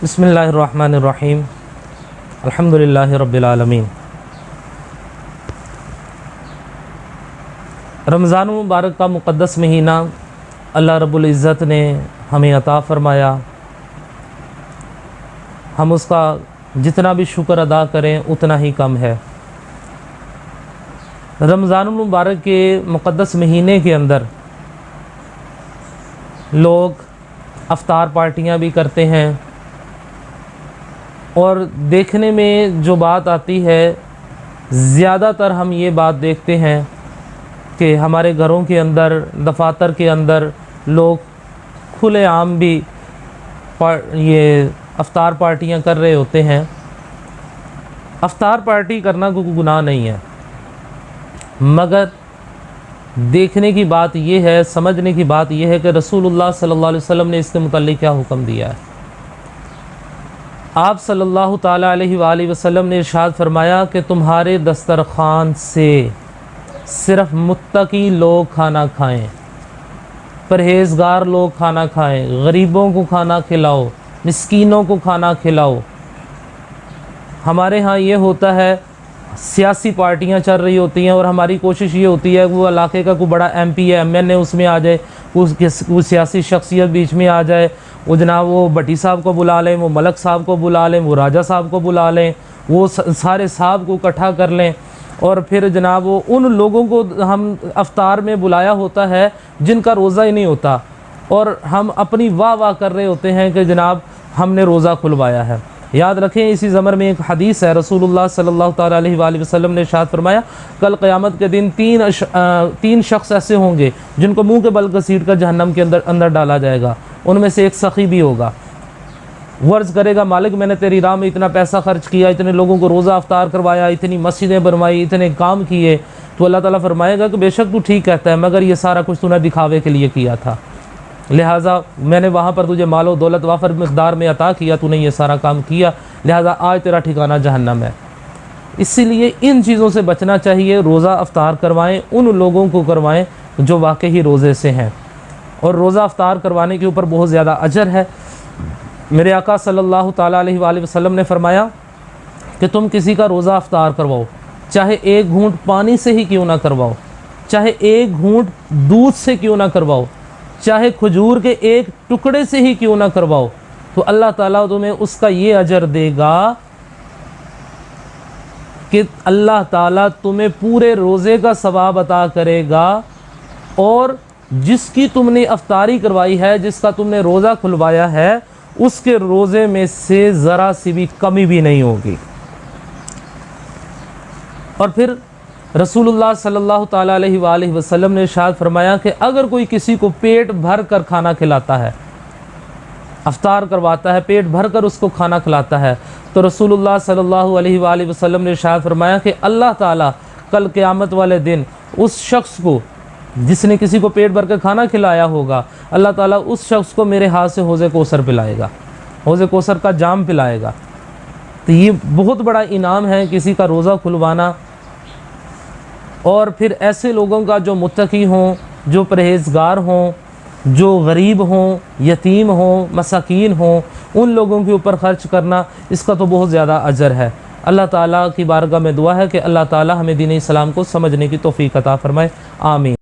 بسم اللہ الرحمن الرحیم الحمدللہ رب العالمین۔ رمضان المبارک کا مقدس مہینہ اللہ رب العزت نے ہمیں عطا فرمایا، ہم اس کا جتنا بھی شکر ادا کریں اتنا ہی کم ہے۔ رمضان المبارک کے مقدس مہینے کے اندر لوگ افطار پارٹیاں بھی کرتے ہیں، اور دیکھنے میں جو بات آتی ہے زیادہ تر ہم یہ بات دیکھتے ہیں کہ ہمارے گھروں کے اندر، دفاتر کے اندر لوگ کھلے عام بھی یہ افطار پارٹیاں کر رہے ہوتے ہیں۔ افطار پارٹی کرنا کوئی گناہ نہیں ہے، مگر دیکھنے کی بات یہ ہے، سمجھنے کی بات یہ ہے کہ رسول اللہ صلی اللہ علیہ وسلم نے اس کے متعلق کیا حکم دیا ہے۔ آپ صلی اللہ تعالیٰ علیہ وآلہ وسلم نے ارشاد فرمایا کہ تمہارے دسترخوان سے صرف متقی لوگ کھانا کھائیں، پرہیزگار لوگ کھانا کھائیں، غریبوں کو کھانا کھلاؤ، مسکینوں کو کھانا کھلاؤ۔ ہمارے ہاں یہ ہوتا ہے، سیاسی پارٹیاں چل رہی ہوتی ہیں اور ہماری کوشش یہ ہوتی ہے کہ وہ علاقے کا کوئی بڑا ایم پی ہے، ایم این اے اس میں آ جائے، کوئی سیاسی شخصیت بیچ میں آ جائے، وہ جناب وہ بٹی صاحب کو بلا لیں، وہ ملک صاحب کو بلا لیں، وہ راجہ صاحب کو بلا لیں، وہ سارے صاحب کو اکٹھا کر لیں، اور پھر جناب وہ ان لوگوں کو ہم افطار میں بلایا ہوتا ہے جن کا روزہ ہی نہیں ہوتا، اور ہم اپنی واہ واہ کر رہے ہوتے ہیں کہ جناب ہم نے روزہ کھلوایا ہے۔ یاد رکھیں، اسی زمر میں ایک حدیث ہے، رسول اللہ صلی اللہ تعالیٰ علیہ وآلہ وسلم نے ارشاد فرمایا کل قیامت کے دن تین شخص ایسے ہوں گے جن کو منہ کے بل گھسیٹ کر جہنم کے اندر ڈالا جائے گا۔ ان میں سے ایک سخی بھی ہوگا، ورز کرے گا مالک میں نے تیری راہ میں اتنا پیسہ خرچ کیا، اتنے لوگوں کو روزہ افطار کروایا، اتنی مسجدیں بنوائی، اتنے کام کیے، تو اللہ تعالیٰ فرمائے گا کہ بے شک تو ٹھیک کہتا ہے، مگر یہ سارا کچھ تو نے دکھاوے کے لیے کیا تھا، لہٰذا میں نے وہاں پر تجھے مال و دولت وافر مقدار میں عطا کیا، تو نے یہ سارا کام کیا، لہٰذا آج تیرا ٹھکانہ جہنم ہے۔ اسی لیے ان چیزوں سے بچنا چاہیے۔ روزہ افطار کروائیں، ان لوگوں کو کروائیں جو واقعی روزے سے ہیں، اور روزہ افطار کروانے کے اوپر بہت زیادہ اجر ہے۔ میرے آقا صلی اللہ تعالیٰ علیہ وآلہ وسلم نے فرمایا کہ تم کسی کا روزہ افطار کرواؤ، چاہے ایک گھونٹ پانی سے ہی کیوں نہ کرواؤ، چاہے ایک گھونٹ دودھ سے کیوں نہ کرواؤ، چاہے کھجور کے ایک ٹکڑے سے ہی کیوں نہ کرواؤ، تو اللہ تعالیٰ تمہیں اس کا یہ اجر دے گا کہ اللہ تعالیٰ تمہیں پورے روزے کا ثواب عطا کرے گا، اور جس کی تم نے افطاری کروائی ہے، جس کا تم نے روزہ کھلوایا ہے، اس کے روزے میں سے ذرا سی بھی کمی بھی نہیں ہوگی۔ اور پھر رسول اللہ صلی اللہ تعالیٰ علیہ وآلہ وسلم نے ارشاد فرمایا کہ اگر کوئی کسی کو پیٹ بھر کر کھانا کھلاتا ہے، افطار کرواتا ہے، پیٹ بھر کر اس کو کھانا کھلاتا ہے، تو رسول اللہ صلی اللہ علیہ وآلہ وسلم نے ارشاد فرمایا کہ اللہ تعالیٰ کل قیامت والے دن اس شخص کو جس نے کسی کو پیٹ بھر کر کھانا کھلایا ہوگا، اللہ تعالیٰ اس شخص کو میرے ہاتھ سے حوض کوثر پلائے گا، حوض کوثر کا جام پلائے گا۔ تو یہ بہت بڑا انعام ہے کسی کا روزہ کھلوانا، اور پھر ایسے لوگوں کا جو متقی ہوں، جو پرہیزگار ہوں، جو غریب ہوں، یتیم ہوں، مساکین ہوں، ان لوگوں کے اوپر خرچ کرنا، اس کا تو بہت زیادہ اجر ہے۔ اللہ تعالیٰ کی بارگاہ میں دعا ہے کہ اللہ تعالیٰ ہمیں دین اسلام کو سمجھنے کی توفیق عطا فرمائے، آمین۔